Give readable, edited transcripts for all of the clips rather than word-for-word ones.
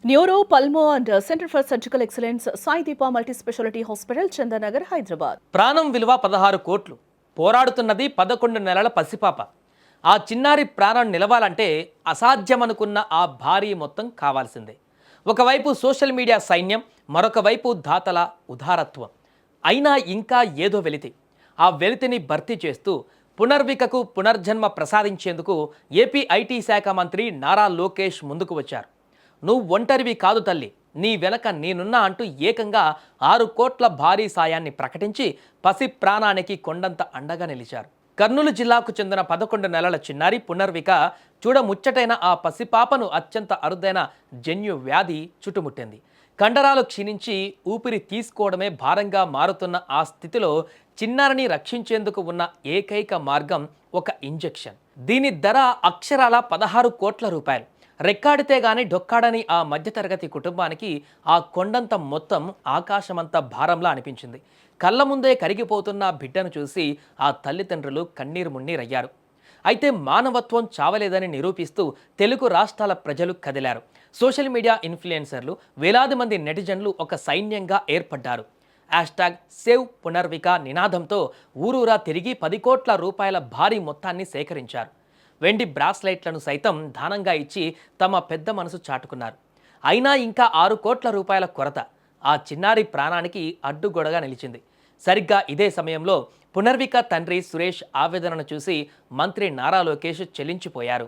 Neuro pulmo and centre for surgical excellence Sai Deepa multi speciality hospital Chandanagar Hyderabad. ప్రాణం విలువ 16 కోట్లు, పోరాడుతున్నది 11 నెలల పసిపాప. ఆ చిన్నారి ప్రాణం నిలవాలంటే అసాధ్యమనుకున్న ఆ భారీ మొత్తం కావాల్సిందే. ఒకవైపు సోషల్ మీడియా సైన్యం, మరొక వైపు దాతల ఉదారత్వం. అయినా ఇంకా ఏదో వెలితి. ఆ వెలితిని భర్తీ చేస్తూ పునర్వికకు పునర్జన్మ ప్రసాదించేందుకు ఏపీ ఐటీ శాఖ మంత్రి నారా లోకేష్ ముందుకు వచ్చారు. నువ్వు ఒంటరివి కాదు తల్లి, నీ వెనక నేనున్నా అంటూ ఏకంగా 6 కోట్ల భారీ సాయాన్ని ప్రకటించి పసి ప్రాణానికి కొండంత అండగా నిలిచారు. కర్నూలు జిల్లాకు చెందిన 11 నెలల చిన్నారి పునర్విక చూడముచ్చటైన ఆ పసిపాపను అత్యంత అరుదైన జన్యు వ్యాధి చుట్టుముట్టింది. కండరాలు క్షీణించి ఊపిరి తీసుకోవడమే భారంగా మారుతున్న ఆ స్థితిలో చిన్నారిని రక్షించేందుకు ఉన్న ఏకైక మార్గం ఒక ఇంజెక్షన్. దీని ధర అక్షరాల 16 కోట్ల రూపాయలు. రెక్కాడితే గాని డొక్కాడని ఆ మధ్యతరగతి కుటుంబానికి ఆ కొండంత మొత్తం ఆకాశమంత భారంలా అనిపించింది. కళ్ళ ముందే కరిగిపోతున్న బిడ్డను చూసి ఆ తల్లిదండ్రులు కన్నీరు మున్నీరయ్యారు. అయితే మానవత్వం చావలేదని నిరూపిస్తూ తెలుగు రాష్ట్రాల ప్రజలు కదిలారు. సోషల్ మీడియా ఇన్ఫ్లుయెన్సర్లు, వేలాది మంది నెటిజన్లు ఒక సైన్యంగా ఏర్పడ్డారు. #సేవ్ పునర్విక నినాదంతో ఊరూరా తిరిగి 10 కోట్ల రూపాయల భారీ మొత్తాన్ని సేకరించారు. వెండి బ్రాస్లైట్లను సైతం దానంగా ఇచ్చి తమ పెద్ద మనసు చాటుకున్నారు. అయినా ఇంకా 6 కోట్ల రూపాయల కొరత ఆ చిన్నారి ప్రాణానికి అడ్డుగోడగా నిలిచింది. సరిగ్గా ఇదే సమయంలో పునర్విక తండ్రి సురేష్ ఆవేదనను చూసి మంత్రి నారా లోకేష్ చెల్లించిపోయారు.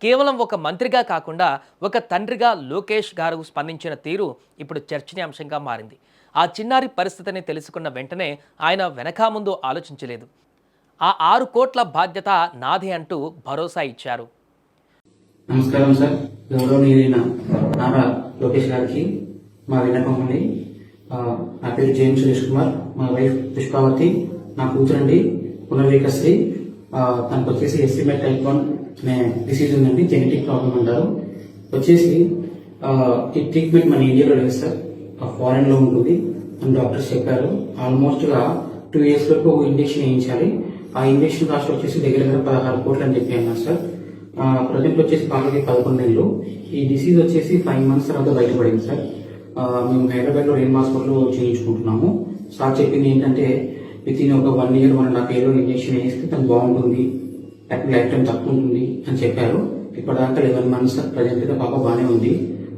కేవలం ఒక మంత్రిగా కాకుండా ఒక తండ్రిగా లోకేష్ గారు స్పందించిన తీరు ఇప్పుడు చర్చనీయాంశంగా మారింది. ఆ చిన్నారి పరిస్థితిని తెలుసుకున్న వెంటనే ఆయన వెనకా ముందు ఆలోచించలేదు. ఆ 6 కోట్ల బాధ్యత నాదే అంటూ భరోసా ఇచ్చారు. నమస్కారం సార్. గౌరవనీయులైన నారా లోకేష్ గారికి మా విన్నపం ఉంది. నా పేరు జేఎం సురేష్ కుమార్, మా వైఫ్ పుష్పావతి, నా కూతురండి పునర్వికశ్రీ. తనకు వచ్చేసి ఎస్టిమేట్ టైప్ 1 అనే డిసీజ్ ఉందండి, జెనెటిక్ ప్రాబ్లం అంటారు. వచ్చేసి ఈ ట్రీట్మెంట్ మన ఇండియాలో లేదు సార్, ఫారెన్ లో ఉంటుంది అని డాక్టర్స్ చెప్పారు. ఆల్మోస్ట్ గా 2 years వరకు ఇంజెక్షన్ వేయించాలి. ఆ ఇంజెక్షన్ కాస్ట్ వచ్చేసి దగ్గర 16 కోట్లు అని చెప్పి అన్నారు సార్. ప్రజెంట్ వచ్చేసి పాపకి 11 నెలలు. ఈ డిసీజ్ వచ్చేసి 5 months తర్వాత బయటపడింది సార్. మేము హైదరాబాద్ లో రెయిన్ హాస్పిటల్లో చేయించుకుంటున్నాము. సార్ చెప్పింది ఏంటంటే విత్ ఇన్ ఒక 1 year 1.5 year ఇంజెక్షన్ వేస్తే తను బాగుంటుంది, లైఫ్ టైం తక్కువ ఉంటుంది అని చెప్పారు. ఇప్పటిదాకా 11 months సార్. ప్రజెంట్ గా పాప బాగానే ఉంది,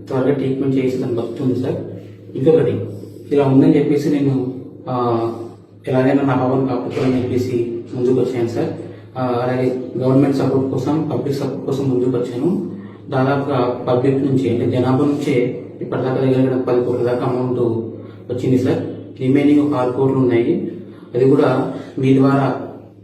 త్వరగా ట్రీట్మెంట్ చేసి తను బతుకుతుంది సార్. ఇంకొకటి ఇలా ఉందని చెప్పేసి నేను ఎలాగైనా నా పాపను కాపాడుకోవాలని చెప్పేసి ముందుకు వచ్చాను సార్. అలాగే గవర్నమెంట్ సపోర్ట్ కోసం, పబ్లిక్ సపోర్ట్ కోసం ముందుకు వచ్చాను. దాదాపుగా పబ్లిక్ నుంచి అంటే జనాభా నుంచే ఇప్పటిదాకా దగ్గర 10 కోట్ల దాకా అమౌంట్ వచ్చింది సార్. రిమైనింగ్ ఒక 6 కోట్లు ఉన్నాయి. అది కూడా మీ ద్వారా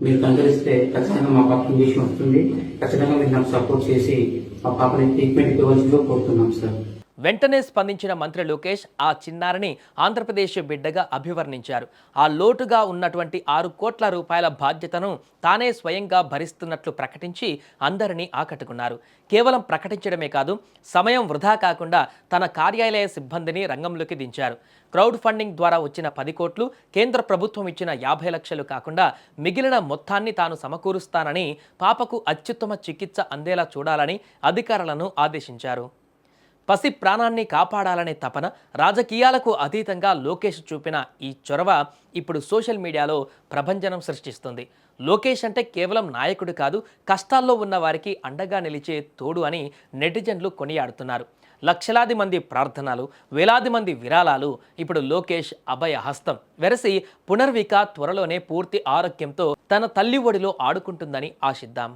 మీరు కనుగరిస్తే ఖచ్చితంగా మా పాప ఇంజెక్షన్ వస్తుంది. ఖచ్చితంగా మీరు నాకు సపోర్ట్ చేసి మా పాపని ట్రీట్మెంట్ ఇవ్వవలసిందిగా కోరుతున్నాం సార్. వెంటనే స్పందించిన మంత్రి లోకేష్ ఆ చిన్నారిని ఆంధ్రప్రదేశ్ బిడ్డగా అభివర్ణించారు. ఆ లోటుగా ఉన్నటువంటి 6 కోట్ల రూపాయల బాధ్యతను తానే స్వయంగా భరిస్తున్నట్లు ప్రకటించి అందరినీ ఆకట్టుకున్నారు. కేవలం ప్రకటించడమే కాదు, సమయం వృధా కాకుండా తన కార్యాలయ సిబ్బందిని రంగంలోకి దించారు. క్రౌడ్ ఫండింగ్ ద్వారా వచ్చిన 10 కోట్లు, కేంద్ర ప్రభుత్వం ఇచ్చిన 50 లక్షలు కాకుండా మిగిలిన మొత్తాన్ని తాను సమకూరుస్తానని, పాపకు అత్యుత్తమ చికిత్స అందేలా చూడాలని అధికారులను ఆదేశించారు. పసి ప్రాణాన్ని కాపాడాలనే తపన, రాజకీయాలకు అతీతంగా లోకేష్ చూపిన ఈ చొరవ ఇప్పుడు సోషల్ మీడియాలో ప్రభంజనం సృష్టిస్తుంది. లోకేష్ అంటే కేవలం నాయకుడు కాదు, కష్టాల్లో ఉన్న వారికి అండగా నిలిచే తోడు అని నెటిజన్లు కొనియాడుతున్నారు. లక్షలాది మంది ప్రార్థనలు, వేలాది మంది విరాళాలు ఇప్పుడు లోకేష్ అభయ హస్తం వెరసి పునర్విక త్వరలోనే పూర్తి ఆరోగ్యంతో తన తల్లి ఒడిలో ఆడుకుంటుందని ఆశిద్దాం.